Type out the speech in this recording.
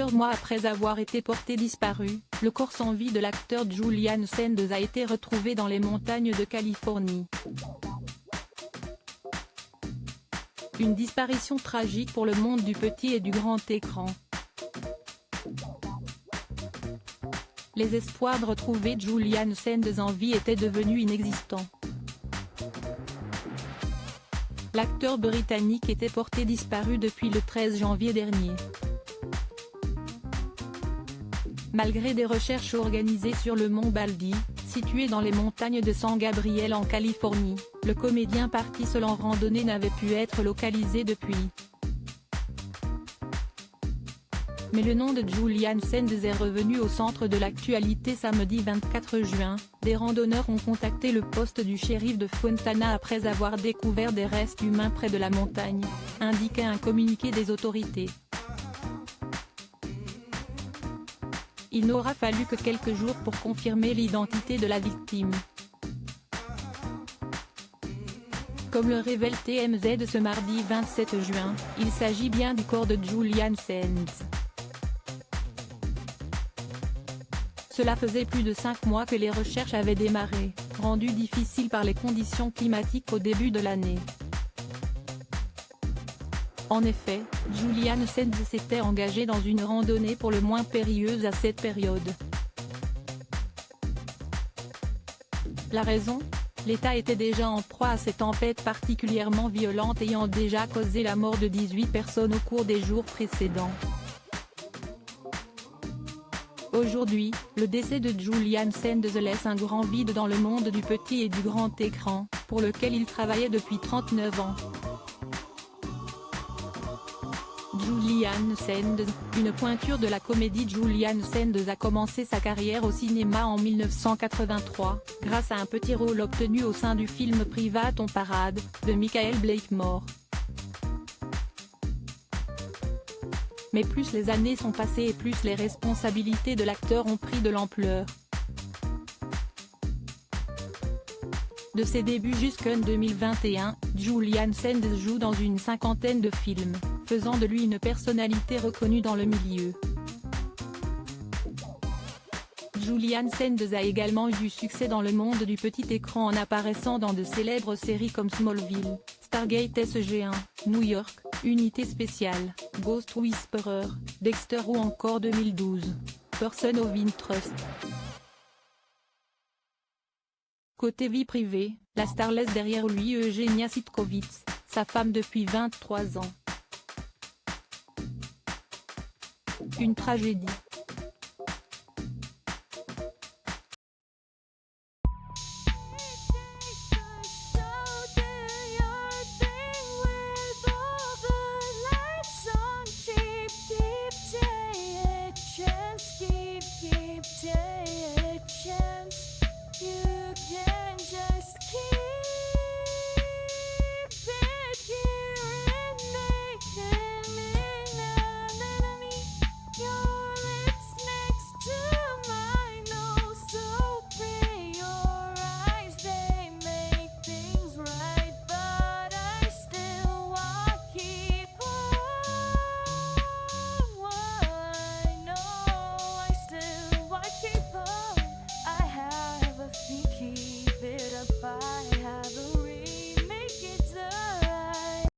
plusieurs mois après avoir été porté disparu, le corps sans vie de l'acteur Julian Sands a été retrouvé dans les montagnes de Californie. Une disparition tragique pour le monde du petit et du grand écran. Les espoirs de retrouver Julian Sands en vie étaient devenus inexistants. L'acteur britannique était porté disparu depuis le 13 janvier dernier. Malgré des recherches organisées sur le mont Baldy, situé dans les montagnes de San Gabriel en Californie, le comédien parti seul en randonnée n'avait pu être localisé depuis. Mais le nom de Julian Sands est revenu au centre de l'actualité samedi 24 juin, des randonneurs ont contacté le poste du shérif de Fontana après avoir découvert des restes humains près de la montagne, indiquait un communiqué des autorités. Il n'aura fallu que quelques jours pour confirmer l'identité de la victime. Comme le révèle TMZ ce mardi 27 juin, il s'agit bien du corps de Julian Sands. Cela faisait plus de 5 mois que les recherches avaient démarré, rendues difficiles par les conditions climatiques au début de l'année. En effet, Julian Sands s'était engagé dans une randonnée pour le moins périlleuse à cette période. La raison ? L'État était déjà en proie à ces tempêtes particulièrement violentes ayant déjà causé la mort de 18 personnes au cours des jours précédents. Aujourd'hui, le décès de Julian Sands laisse un grand vide dans le monde du petit et du grand écran, pour lequel il travaillait depuis 39 ans. Julian Sands, une pointure de la comédie. Julian Sands a commencé sa carrière au cinéma en 1983, grâce à un petit rôle obtenu au sein du film Private on Parade, de Michael Blakemore. Mais plus les années sont passées et plus les responsabilités de l'acteur ont pris de l'ampleur. De ses débuts jusqu'en 2021, Julian Sands joue dans une cinquantaine de films, faisant de lui une personnalité reconnue dans le milieu. Julian Sands a également eu du succès dans le monde du petit écran en apparaissant dans de célèbres séries comme Smallville, Stargate SG-1, New York, Unité spéciale, Ghost Whisperer, Dexter ou encore 2012, Person of Interest. Côté vie privée, la star laisse derrière lui Eugenia Sitkovits, sa femme depuis 23 ans. Une tragédie. Keep it apart.